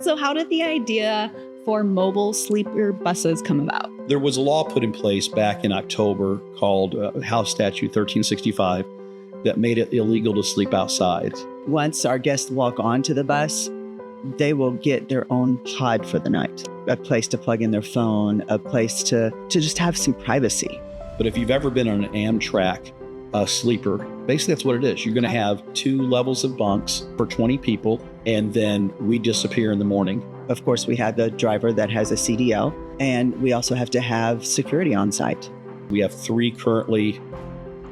So how did the idea for mobile sleeper buses come about? There was a law put in place back in October called House Statute 1365 that made it illegal to sleep outside. Once our guests walk onto the bus, they will get their own pod for the night, a place to plug in their phone, a place to just have some privacy. But if you've ever been on an Amtrak sleeper, basically that's what it is. You're going to have 2 levels of bunks for 20 people, and then we disappear in the morning. Of course, we have the driver that has a CDL, and we also have to have security on site. We have 3 currently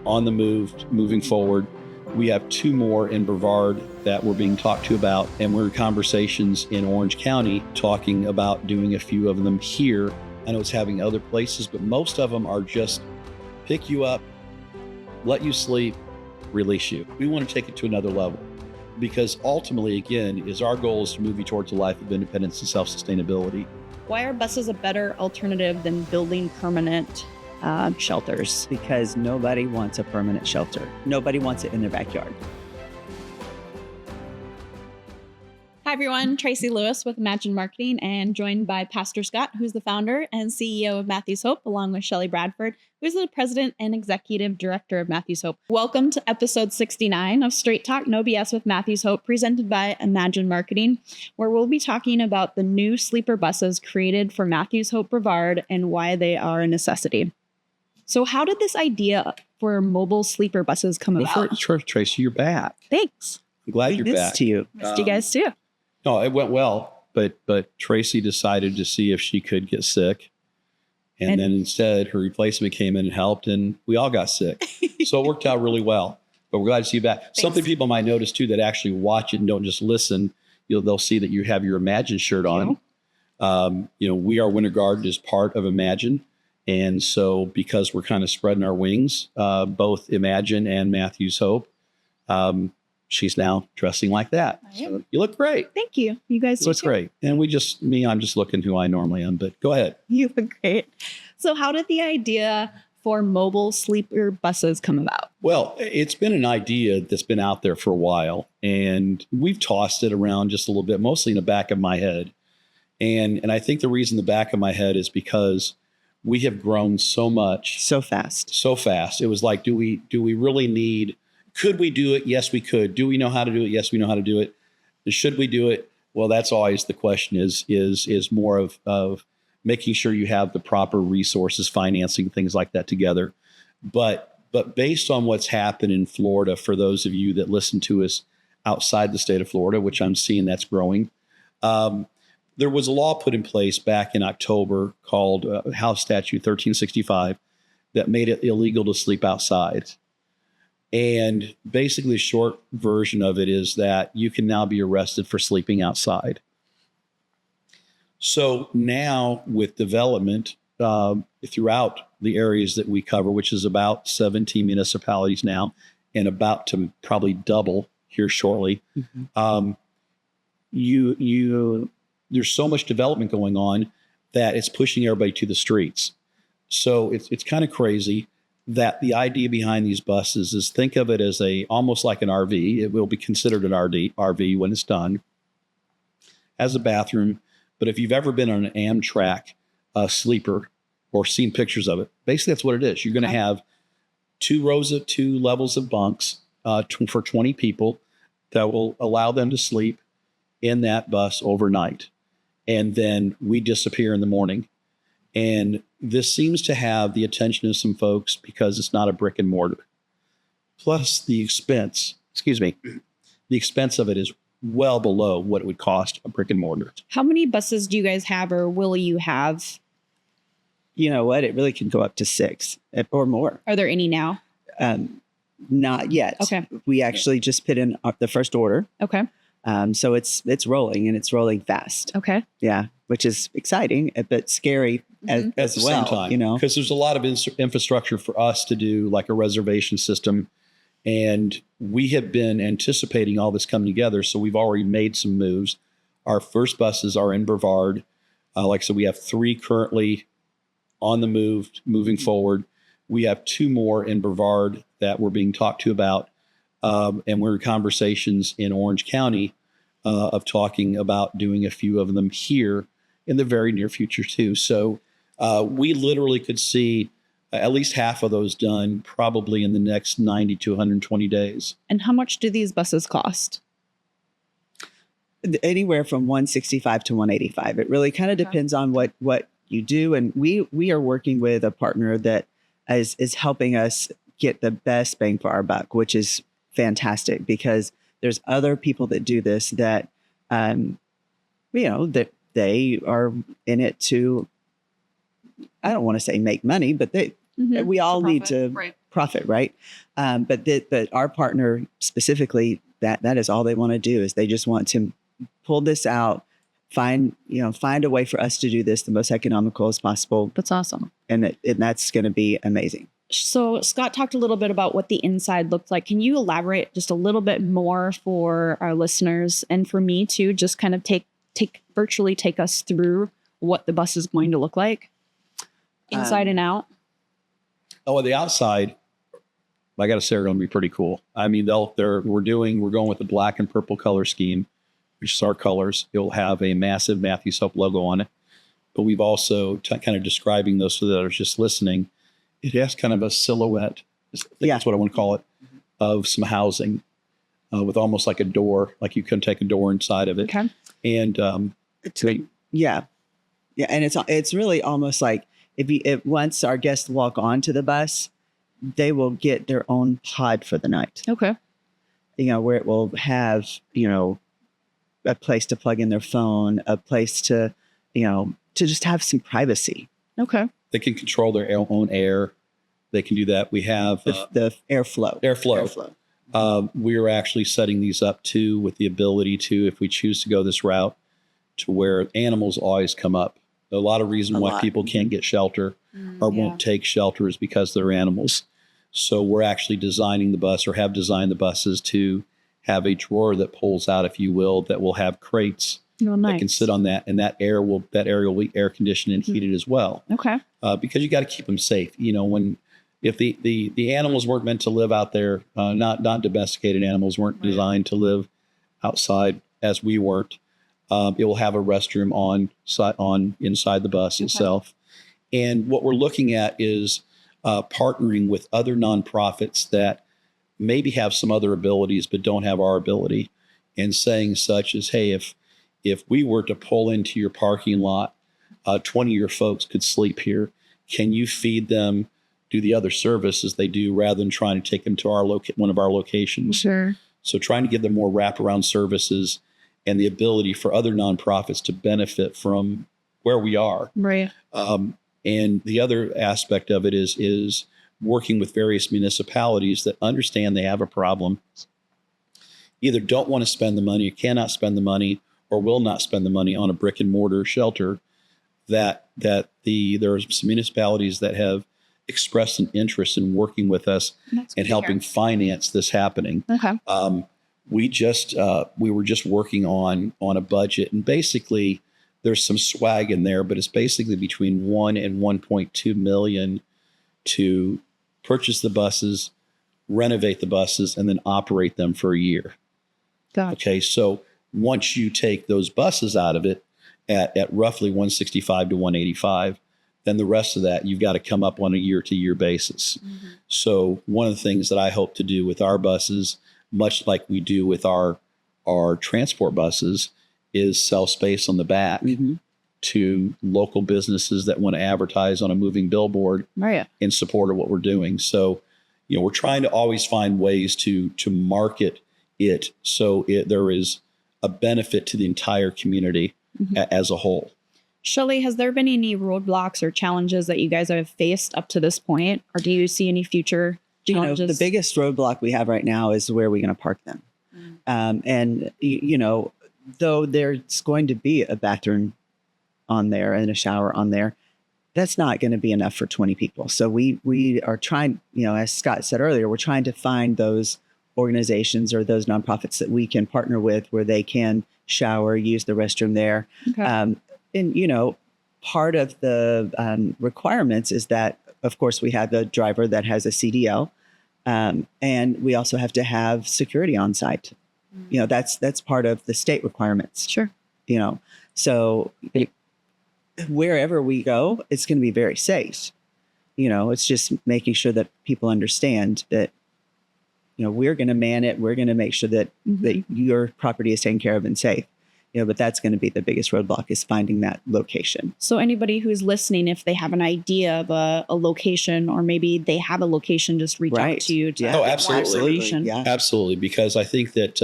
on the move, moving forward. We have 2 more in Brevard that we're being talked to about, and we're in conversations in Orange County talking about doing a few of them here. I know it's having other places, but most of them are just pick you up, let you sleep, release you. We want to take it to another level because ultimately, again, our goal is to move you towards a life of independence and self-sustainability. Why are buses a better alternative than building permanent shelters? Because nobody wants a permanent shelter. Nobody wants it in their backyard. Hi, everyone. Tracy Lewis with Imagine Marketing and joined by Pastor Scott, who's the founder and CEO of Matthew's Hope, along with Shelley Bradford, who's the president and executive director of Matthew's Hope. Welcome to episode 69 of Straight Talk No BS with Matthew's Hope, presented by Imagine Marketing, where we'll be talking about the new sleeper buses created for Matthew's Hope Brevard and why they are a necessity. So how did this idea for mobile sleeper buses come about? Sure, Tracy, you're back. Thanks. I'm glad you're back. To you. Missed you guys too. No, it went well, but Tracy decided to see if she could get sick. And then instead, her replacement came in and helped, and we all got sick. So it worked out really well. But we're glad to see you back. Thanks. Something people might notice, too, that actually watch it and don't just listen, they'll see that you have your Imagine shirt on. We are Winter Garden is part of Imagine. And so because we're kind of spreading our wings, both Imagine and Matthew's Hope, she's now dressing like that. So you look great. Thank you. You guys look great. And I'm just looking who I normally am, but go ahead. You look great. So how did the idea for mobile sleeper buses come about? Well, it's been an idea that's been out there for a while, and we've tossed it around just a little bit, mostly in the back of my head. And I think the reason the back of my head is because we have grown so much. So fast. It was like, do we really need... Could we do it? Yes, we could. Do we know how to do it? Yes, we know how to do it. Should we do it? Well, that's always the question is more of making sure you have the proper resources, financing, things like that together. But based on what's happened in Florida, for those of you that listen to us outside the state of Florida, which I'm seeing that's growing, there was a law put in place back in October called House Statute 1365 that made it illegal to sleep outside. And basically, the short version of it is that you can now be arrested for sleeping outside. So now with development throughout the areas that we cover, which is about 17 municipalities now and about to probably double here shortly, there's so much development going on that it's pushing everybody to the streets. So it's kind of crazy that the idea behind these buses is think of it as almost like an RV. It will be considered an RV when it's done, as a bathroom. But if you've ever been on an Amtrak sleeper or seen pictures of it, basically that's what it is. You're going to have 2 levels of bunks for 20 people that will allow them to sleep in that bus overnight. And then we disappear in the morning. And this seems to have the attention of some folks because it's not a brick and mortar. Plus the expense of it is well below what it would cost a brick and mortar. How many buses do you guys have or will you have? You know what? It really can go up to 6 or more. Are there any now? Not yet. Okay. We actually just put in the first order. Okay. So it's rolling, and it's rolling fast. Okay. Yeah, which is exciting, but scary as well. At the same time, because there's a lot of infrastructure for us to do, like a reservation system, and we have been anticipating all this coming together. So we've already made some moves. Our first buses are in Brevard. Like I said, we have 3 currently on the move, moving forward. We have 2 more in Brevard that we're being talked to about. And we're in conversations in Orange County of talking about doing a few of them here in the very near future too. So we literally could see at least half of those done probably in the next 90 to 120 days. And how much do these buses cost? Anywhere from 165 to 185. It really kind of depends on what you do. And we are working with a partner that is helping us get the best bang for our buck, which is fantastic because there's other people that do this that, that they are in it to, I don't want to say make money, but we all need to profit, right? But our partner specifically, that is all they want to do is they just want to pull this out, find a way for us to do this the most economical as possible. That's awesome. And that's going to be amazing. So Scott talked a little bit about what the inside looked like. Can you elaborate just a little bit more for our listeners and for me too, just kind of virtually take us through what the bus is going to look like inside and out? Oh, the outside, I got to say, are going to be pretty cool. I mean, we're going with the black and purple color scheme, which is our colors. It'll have a massive Matthews Hope logo on it. But we've also kind of describing those so that are just listening. It has kind of a silhouette, that's what I want to call it, of some housing with almost like a door, like you can take a door inside of it. Okay. And and it's really almost like if once our guests walk onto the bus, they will get their own pod for the night. Okay. Where it will have, a place to plug in their phone, a place to just have some privacy. Okay. They can control their own air. They can do that. We have the airflow. We're actually setting these up too with the ability to, if we choose to go this route, to where animals always come up. A lot of reason why people can't get shelter or won't take shelter is because they're animals. So we're actually designing the bus, or have designed the buses, to have a drawer that pulls out, if you will, that will have crates that can sit on that, and that area will be air conditioned and heated as well. Okay. Because you got to keep them safe. If the animals weren't meant to live out there, not domesticated animals weren't designed to live outside as we weren't. It will have a restroom inside the bus itself. And what we're looking at is partnering with other nonprofits that maybe have some other abilities but don't have our ability, and saying such as, hey, if we were to pull into your parking lot, 20 of your folks could sleep here. Can you feed them, do the other services they do, rather than trying to take them to one of our locations? Sure. So trying to give them more wraparound services and the ability for other nonprofits to benefit from where we are. Right. And the other aspect of it is working with various municipalities that understand they have a problem, either don't want to spend the money, cannot spend the money, or will not spend the money on a brick and mortar shelter. There are some municipalities that have expressed an interest in working with us and helping finance this happening. Okay. We were just working on a budget, and basically there's some swag in there, but it's basically between 1 and 1.2 million to purchase the buses, renovate the buses, and then operate them for a year. Gotcha. Okay. So once you take those buses out of it at roughly 165 to 185, then the rest of that, you've got to come up on a year-to-year basis. Mm-hmm. So one of the things that I hope to do with our buses, much like we do with our transport buses, is sell space on the back to local businesses that want to advertise on a moving billboard in support of what we're doing. So, we're trying to always find ways to market it so there is a benefit to the entire community as a whole. Shelley, has there been any roadblocks or challenges that you guys have faced up to this point? Or do you see any future challenges? The biggest roadblock we have right now is where are we going to park them? And, though there's going to be a bathroom on there and a shower on there, that's not going to be enough for 20 people. So we are trying, as Scott said earlier, we're trying to find those organizations or those nonprofits that we can partner with where they can shower, use the restroom there. Okay. And, part of the requirements is that, of course, we have a driver that has a CDL, and we also have to have security on site. You know, that's part of the state requirements. Sure. You know, so wherever we go, it's going to be very safe. You know, it's just making sure that people understand that, you know, we're going to man it. We're going to make sure that, that your property is taken care of and safe. You know, but that's going to be the biggest roadblock, is finding that location. So anybody who's listening, if they have an idea of a location, or maybe they have a location, just reach out to you to Yeah. get Oh, more absolutely. information. Yeah. Absolutely, because I think that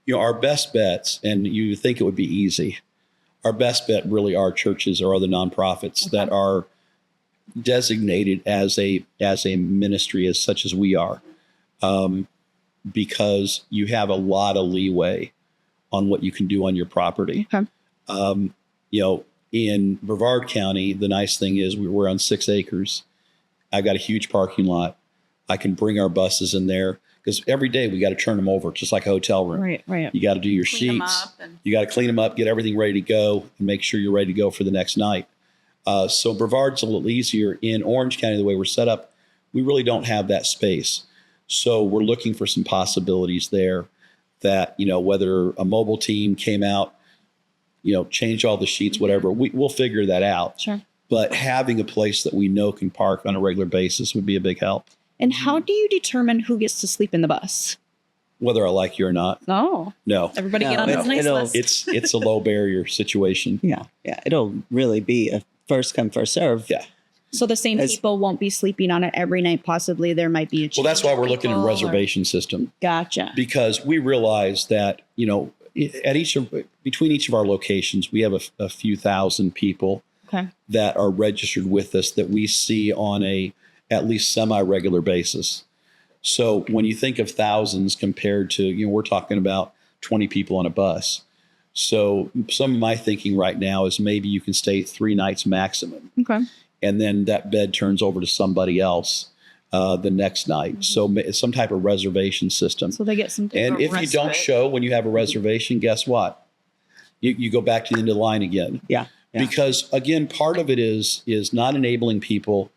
you know, our best bets, and you think it would be easy, our best bet really are churches or other nonprofits that are designated as a ministry, as such as we are, because you have a lot of leeway on what you can do on your property. Okay. You know, in Brevard County, the nice thing is we're on 6 acres. I've got a huge parking lot. I can bring our buses in there, because every day we got to turn them over, just like a hotel room. Right. You got to do your Clean 'em sheets. up and- You got to clean them up, get everything ready to go, and make sure you're ready to go for the next night. So Brevard's a little easier. In Orange County, the way we're set up, we really don't have that space. So we're looking for some possibilities there that, you know, whether a mobile team came out, you know, change all the sheets, whatever, we'll figure that out. Sure. But having a place that we know can park on a regular basis would be a big help, And how do you determine who gets to sleep in the bus? whether I like you or not. Oh, No, everybody No, get on this nice it'll- list. it's a low barrier situation. Yeah. It'll really be a first come, first serve. Yeah. So the same people won't be sleeping on it every night. Possibly there might be a Well, that's why we're looking at a people, or- reservation system, Gotcha. because we realize that, you know, between each of our locations, we have a few thousand people Okay. that are registered with us that we see on a at least semi-regular basis. So when you think of thousands compared to, you know, we're talking about 20 people on a bus. So some of my thinking right now is maybe you can stay 3 nights maximum, Okay. and then that bed turns over to somebody else the next night. So some type of reservation system. So they get some. And if you don't show when you have a reservation, guess what? You go back to the end of the line again. Yeah. Because again, part of it is not enabling people,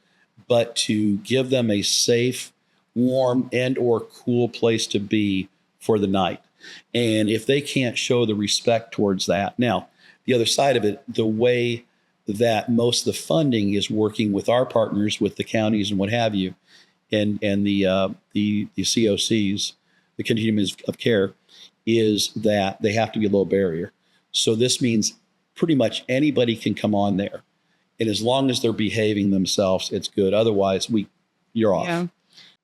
but to give them a safe, warm, and or cool place to be for the night. And if they can't show the respect towards that, now the other side of it, the way that most of the funding is working with our partners, with the counties and what have you, and the COCs, the continuums of care, is that they have to be a low barrier. So this means pretty much anybody can come on there, and as long as they're behaving themselves, it's good. Otherwise, you're off. Yeah.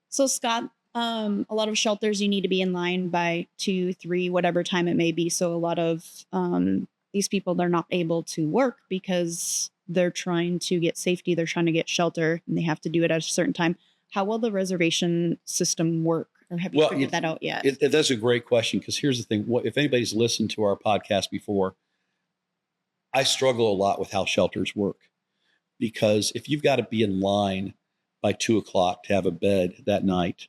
So Scott, a lot of shelters you need to be in line by 2, 3, whatever time it may be. So a lot of these people, they're not able to work because they're trying to get safety. They're trying to get shelter, and they have to do it at a certain time. How will the reservation system work? Or have you figured that out yet? That's a great question, because here's the thing. If anybody's listened to our podcast before, I struggle a lot with how shelters work, because if you've got to be in line by 2:00 to have a bed that night,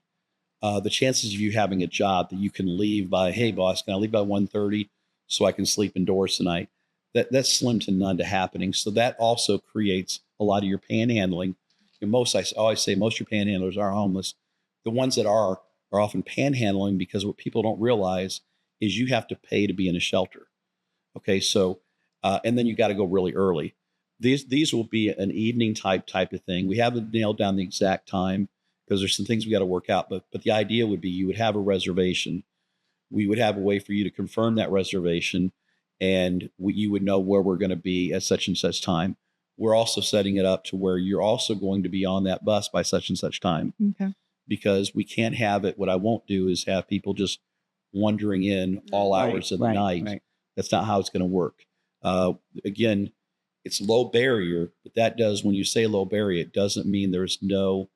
the chances of you having a job that you can leave by, hey boss, can I leave by 1:30 so I can sleep indoors tonight? That's slim to none to happening. So that also creates a lot of your panhandling. And I always say most of your panhandlers are homeless. The ones that are often panhandling, because what people don't realize is you have to pay to be in a shelter. Okay, so and then you got to go really early. These will be an evening type of thing. We haven't nailed down the exact time, because there's some things we got to work out. But the idea would be you would have a reservation. We would have a way for you to confirm that reservation, and you would know where we're going to be at such and such time. We're also setting it up to where you're also going to be on that bus by such and such time. Okay. Because we can't have it. What I won't do is have people just wandering in all hours of the night. Right. That's not how it's going to work. Again, it's low barrier, but when you say low barrier, it doesn't mean there's no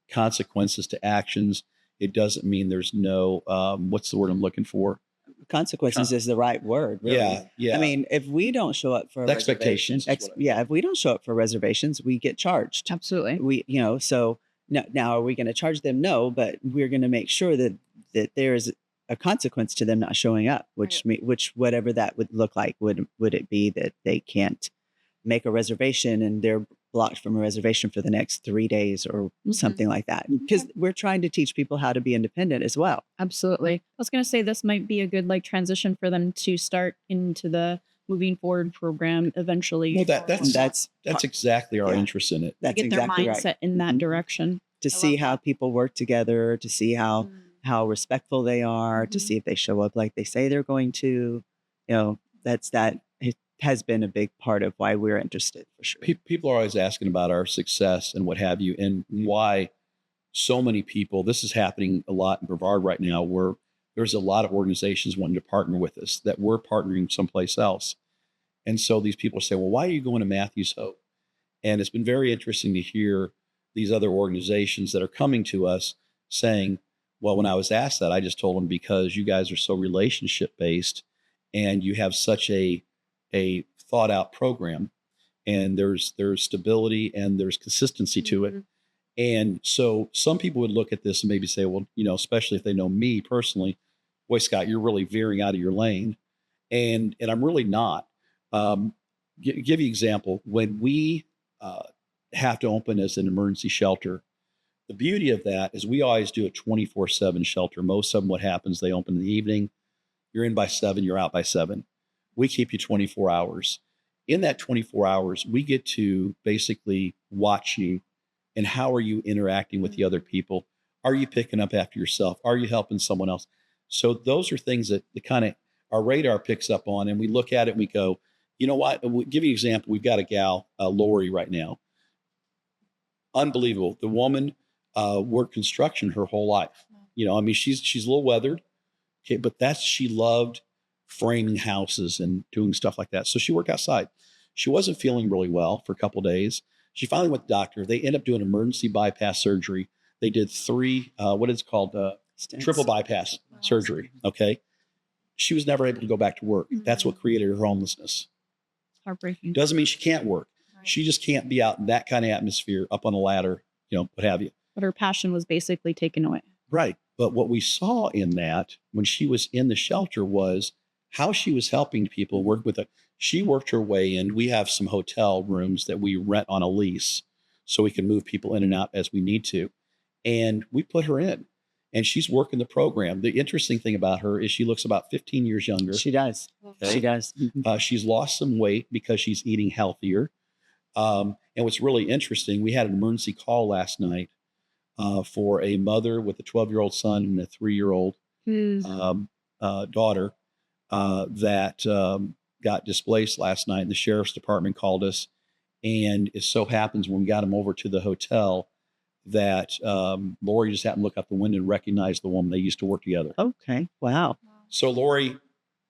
consequences to actions. It doesn't mean there's no, what's the word I'm looking for? Consequences is the right word. Really. Yeah. I mean, if we don't show up for Expectations. if we don't show up for reservations, we get charged. Absolutely. So now are we going to charge them? No, but we're going to make sure that there is a consequence to them not showing up, which whatever that would look like. Would it be that they can't make a reservation and they're blocked from a reservation for the next 3 days or something like that. Because we're trying to teach people how to be independent as well. Absolutely. I was going to say this might be a good like transition for them to start into the moving forward program eventually. Well, that's part- exactly our interest in it. to That's get their exactly mindset right. in that Mhm. direction. To see love how that. people work together, to see how respectful they are, to Mhm. see if they show up like they say they're going to. It has been a big part of why we're interested, for sure. People are always asking about our success and what have you, and why so many people. This is happening a lot in Brevard right now, where there's a lot of organizations wanting to partner with us that we're partnering someplace else. And so these people say, well, why are you going to Matthews Hope? And it's been very interesting to hear these other organizations that are coming to us saying, well, when I was asked that, I just told them, because you guys are so relationship based and you have such a thought out program, and there's stability and there's consistency to it. And so some people would look at this and maybe say, well, especially if they know me personally, boy, Scott, you're really veering out of your lane. And I'm really not. Give you an example. When we have to open as an emergency shelter, the beauty of that is we always do a 24/7 shelter. Most of them, what happens, they open in the evening. You're in by 7, you're out by 7. We keep you 24 hours. In that 24 hours, we get to basically watch you. And how are you interacting with the other people? Are you picking up after yourself? Are you helping someone else? So those are things that the kind of our radar picks up on, and we look at it and we go, you know what? We'll give you an example. We've got a gal, Lori, right now. Unbelievable. The woman worked construction her whole life. I mean, she's a little weathered, okay, but she loved framing houses and doing stuff like that. So she worked outside. She wasn't feeling really well for a couple of days. She finally went to the doctor. They ended up doing emergency bypass surgery. They did 3, what is called triple bypass surgery. Okay. She was never able to go back to work. That's what created her homelessness. Heartbreaking. Doesn't mean she can't work. Right. She just can't be out in that kind of atmosphere, up on a ladder, what have you. But her passion was basically taken away. Right. But what we saw in that when she was in the shelter was how she was helping people work with it. She worked her way in. We have some hotel rooms that we rent on a lease so we can move people in and out as we need to. And we put her in, and she's working the program. The interesting thing about her is she looks about 15 years younger. She does. Okay. She does. She's lost some weight because she's eating healthier. And what's really interesting, we had an emergency call last night for a mother with a 12-year-old son and a 3-year-old daughter that got displaced last night. And the sheriff's department called us. And it so happens when we got them over to the hotel that Lori just happened to look out the window and recognize the woman. They used to work together. Okay. Wow. So Lori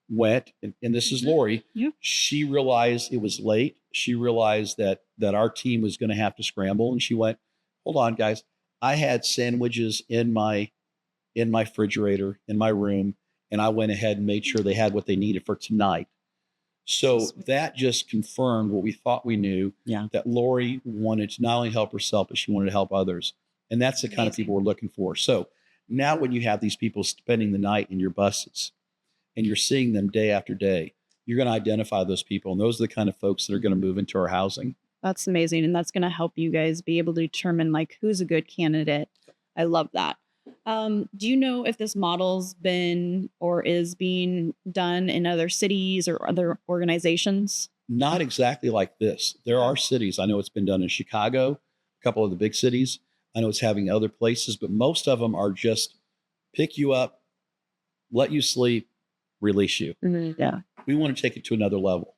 went, and this is Lori. Yeah. She realized it was late. She realized that our team was going to have to scramble. And she went, hold on, guys. I had sandwiches in my refrigerator in my room, and I went ahead and made sure they had what they needed for tonight. So that just confirmed what we thought we knew, that Lori wanted to not only help herself, but she wanted to help others. And that's the kind of people we're looking for. So now when you have these people spending the night in your buses and you're seeing them day after day, you're going to identify those people. And those are the kind of folks that are going to move into our housing. That's amazing. And that's going to help you guys be able to determine like who's a good candidate. I love that. Do you know if this model's been or is being done in other cities or other organizations? Not exactly like this. There are cities. I know it's been done in Chicago, a couple of the big cities. I know it's having other places, but most of them are just pick you up, let you sleep, release you. Mm-hmm. Yeah. We want to take it to another level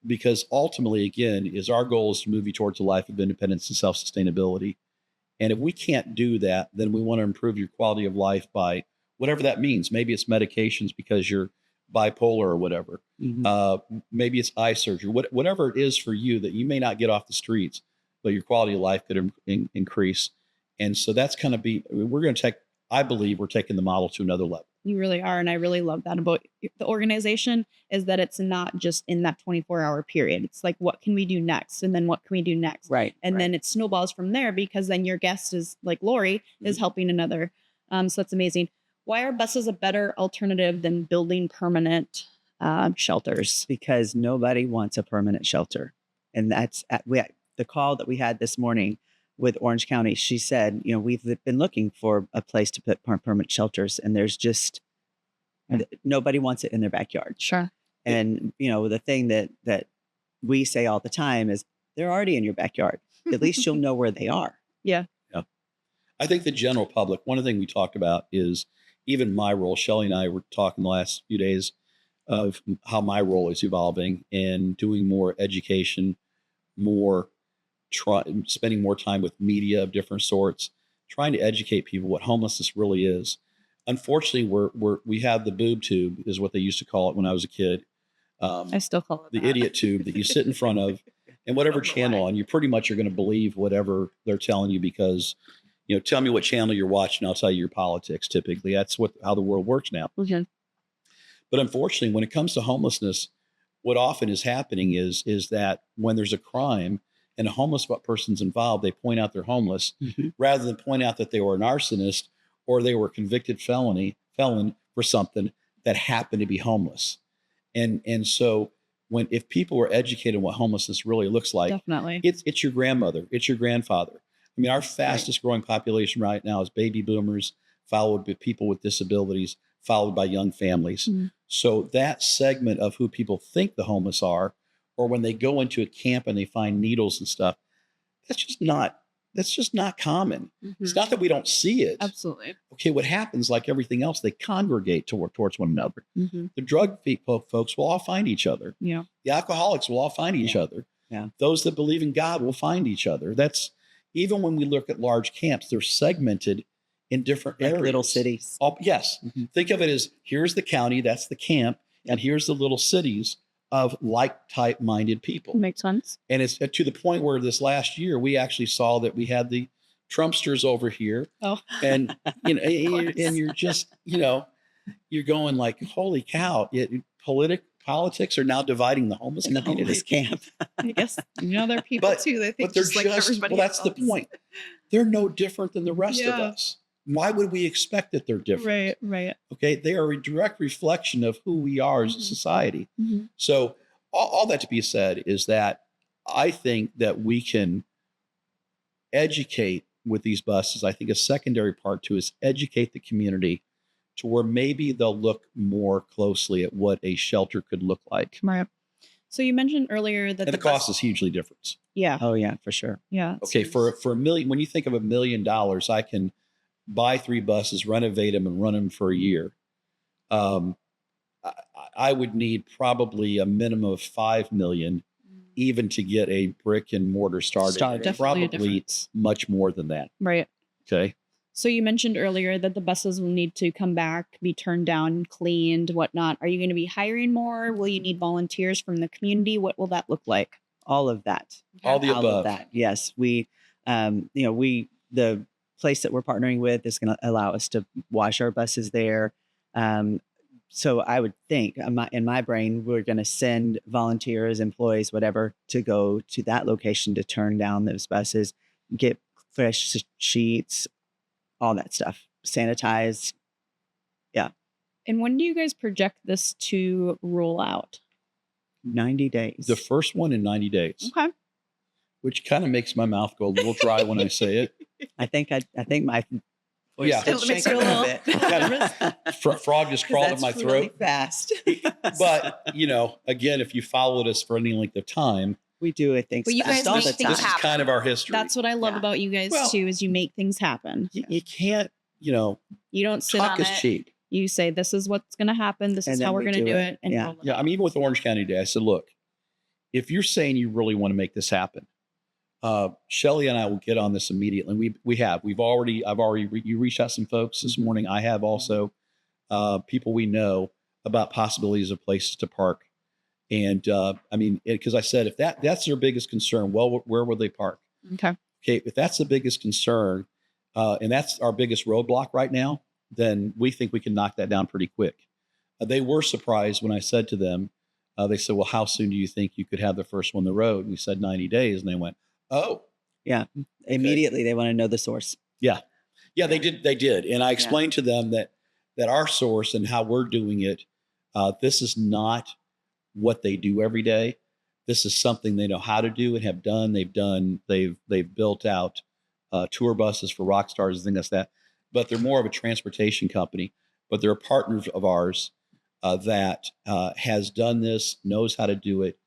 because ultimately, again, our goal is to move you towards a life of independence and self-sustainability. And if we can't do that, then we want to improve your quality of life by whatever that means. Maybe it's medications because you're bipolar or whatever. Mm-hmm. Maybe it's eye surgery, whatever it is for you that you may not get off the streets, but your quality of life could increase. And so that's kind of we're going to take, I believe we're taking the model to another level. You really are. And I really love that about the organization is that it's not just in that 24-hour period. It's like, what can we do next? And then what can we do next? Right. And then it snowballs from there because then your guest is like Lori is helping another. So that's amazing. Why are buses a better alternative than building permanent shelters? Because nobody wants a permanent shelter. And that's, the call that we had this morning with Orange County, she said, we've been looking for a place to put permanent shelters, and there's just nobody wants it in their backyard. Sure. And the thing that we say all the time is they're already in your backyard. At least you'll know where they are. Yeah. Yeah. I think the general public, one of the things we talked about is even my role. Shelley and I were talking the last few days of how my role is evolving and doing more education, spending more time with media of different sorts, trying to educate people what homelessness really is. Unfortunately, we have the boob tube, is what they used to call it when I was a kid. I still call it the that. idiot tube that you sit in front of, and whatever channel on, you pretty much are going to believe whatever they're telling you because, tell me what channel you're watching, I'll tell you your politics. Typically, that's how the world works now. Okay. But unfortunately, when it comes to homelessness, what often is happening is that when there's a crime and a homeless person's involved, they point out they're homeless rather than point out that they were an arsonist or they were a convicted felon for something that happened to be homeless. And so if people were educated on what homelessness really looks like, Definitely. It's your grandmother, it's your grandfather. I mean, our fastest growing population right now is baby boomers, followed by people with disabilities, followed by young families. Mm-hmm. So that segment of who people think the homeless are, or when they go into a camp and they find needles and stuff, that's just not common. Mm-hmm. It's not that we don't see it. Absolutely. Okay, what happens, like everything else, they congregate towards one another. Mm-hmm. The drug folks will all find each other. Yeah. The alcoholics will all find each other. Yeah. Those that believe in God will find each other. That's even when we look at large camps, they're segmented in different areas. Little cities. Yes. Mm-hmm. Think of it as here's the county, that's the camp, and here's the little cities of like type minded people. Makes sense. And it's to the point where this last year we actually saw that we had the Trumpsters over here. Oh. And and you're just, you're going like, holy cow, politics are now dividing the homeless community. Homeless camp. I guess they're people too. They think they're just like everybody that's else. the point. They're no different than the rest of us. Why would we expect that they're different? Right. Okay. They are a direct reflection of who we are as a society. Mm-hmm. So all that to be said is that I think that we can educate with these buses. I think a secondary part too is educate the community to where maybe they'll look more closely at what a shelter could look like. Right. So you mentioned earlier that the cost is hugely different. Yeah. Oh yeah, for sure. Yeah. Okay. For $1 million, when you think of $1 million, I can buy 3 buses, renovate them, and run them for a year. I would need probably a minimum of $5 million, even to get a brick and mortar started. Probably much more than that. Right. Okay. So you mentioned earlier that the buses will need to come back, be turned down, cleaned, whatnot. Are you going to be hiring more? Will you need volunteers from the community? What will that look like? All of that. All the above. All of that. Yes. We, the place that we're partnering with is going to allow us to wash our buses there. So I would think in my brain, we're going to send volunteers, employees, whatever, to go to that location to turn down those buses, get fresh sheets, all that stuff, sanitize. Yeah. And when do you guys project this to roll out? 90 days. The first one in 90 days. Okay. Which kind of makes my mouth go a little dry when I say it. I think my It makes you a little frog just crawled in my throat. Really fast. But again, if you followed us for any length of time, we do it things. But you guys all make the things time. This is kind of our history. That's what I love about you guys too, is you make things happen. You can't, you don't sit talk on is it. cheap. You say, this is what's going to happen. This is how we're going to do it. And roll it Yeah. out. I mean, even with Orange County Day, I said, look, if you're saying you really want to make this happen, Shelley and I will get on this immediately. You reached out some folks this morning. I have also people we know about possibilities of places to park. And because I said, if that's their biggest concern, well, where will they park? Okay. If that's the biggest concern, and that's our biggest roadblock right now, then we think we can knock that down pretty quick. They were surprised when I said to them, they said, well, how soon do you think you could have the first one on the road? And we said 90 days. And they went, oh. Yeah. Immediately they want to know the source. Yeah. Yeah, they did. And I explained to them that our source and how we're doing it, this is not what they do every day. this is something they know how to do and have done. They've built out tour buses for rock stars and things like that. But they're more of a transportation company. But they're partners of ours that has done this, knows how to do it,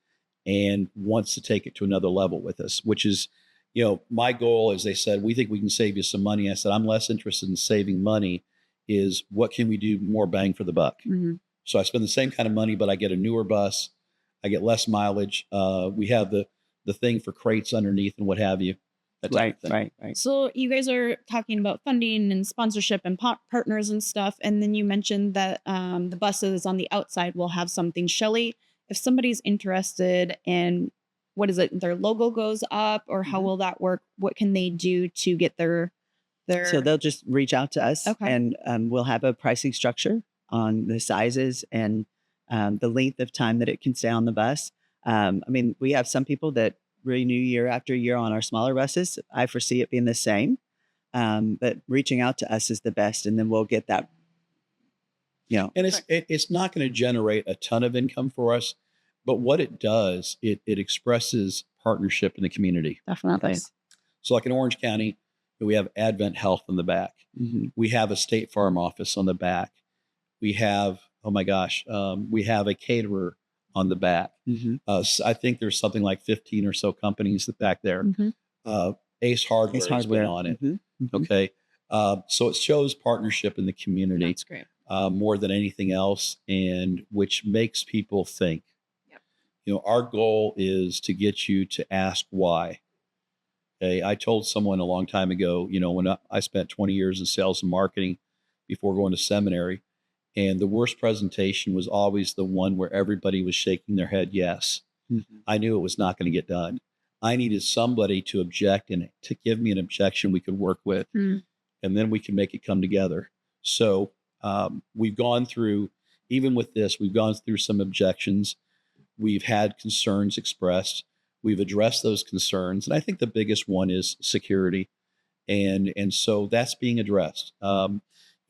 and wants to take it to another level with us, which is, my goal. As they said, we think we can save you some money. I said, I'm less interested in saving money, is what can we do more bang for the buck? Mm-hmm. So I spend the same kind of money, but I get a newer bus. I get less mileage. We have the thing for crates underneath and what have you. That type of thing. Right. So you guys are talking about funding and sponsorship and partners and stuff. And then you mentioned that the buses on the outside will have something. Shelley, if somebody's interested in, what is it, their logo goes up, or how will that work? What can they do to get their... So they'll just reach out to us, Okay. and we'll have a pricing structure on the sizes and the length of time that it can stay on the bus. We have some people that renew year after year on our smaller buses. I foresee it being the same, but reaching out to us is the best, and then we'll get that. And it's not going to generate a ton of income for us, but what it does, it expresses partnership in the community. Definitely. Yes. So like in Orange County, we have Advent Health in the back. Mm-hmm. We have a State Farm office on the back. We have, we have a caterer on the back. Mm-hmm. So I think there's something like 15 or so companies back there. Mm-hmm. Ace Hardware has been on it. Mm-hmm. Mm-hmm. Okay. So it shows partnership in the community. That's great. More than anything else, and which makes people think. Yep. Our goal is to get you to ask why. Okay. I told someone a long time ago, when I spent 20 years in sales and marketing before going to seminary, and the worst presentation was always the one where everybody was shaking their head yes. Mm-hmm. I knew it was not going to get done. I needed somebody to object and to give me an objection we could work with, and then we can make it come together. So we've gone through, even with this, we've gone through some objections. We've had concerns expressed. We've addressed those concerns. And I think the biggest one is security. And so that's being addressed.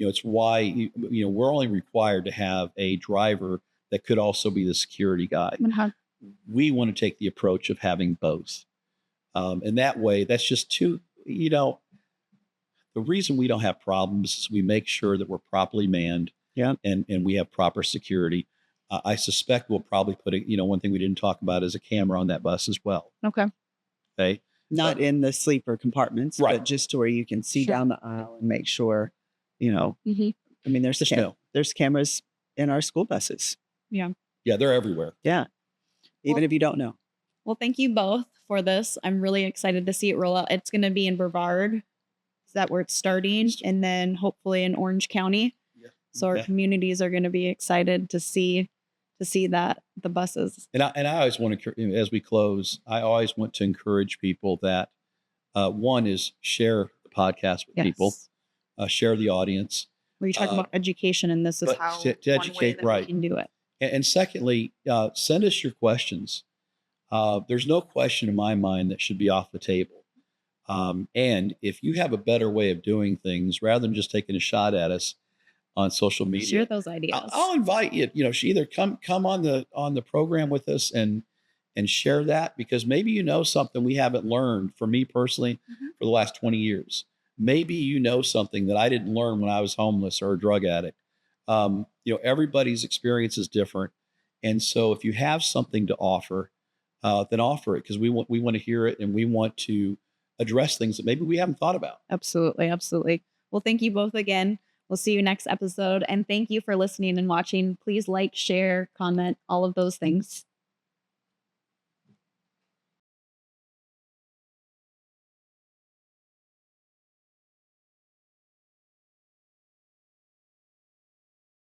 It's why, we're only required to have a driver that could also be the security guy. We want to take the approach of having both. And that way, that's just the reason we don't have problems is we make sure that we're properly manned, and we have proper security. I suspect we'll probably put one thing we didn't talk about is a camera on that bus as well. Okay. Not in the sleeper compartments, right, but just to where you can see down the aisle and make sure, Mm-hmm. There's cameras in our school buses. Yeah, they're everywhere. Yeah. Even if you don't know. Well, thank you both for this. I'm really excited to see it roll out. It's going to be in Brevard. Is that where it's starting? And then hopefully in Orange County. Yeah. So our communities are going to be excited to see that the buses. And I always want to, as we close, I always want to encourage people that one is share the podcast with people, share the audience. Where you talk about education, and this is how to educate, we can do it. And secondly, send us your questions. There's no question in my mind that should be off the table. And if you have a better way of doing things, rather than just taking a shot at us on social media, share those ideas. I'll invite you. Either come on the program with us and share that, because maybe something we haven't learned. For me personally, for the last 20 years, maybe something that I didn't learn when I was homeless or a drug addict. Everybody's experience is different, and so if you have something to offer, then offer it, because we want to hear it, and we want to address things that maybe we haven't thought about. Absolutely. Well, thank you both again. We'll see you next episode, and thank you for listening and watching. Please like, share, comment, all of those things.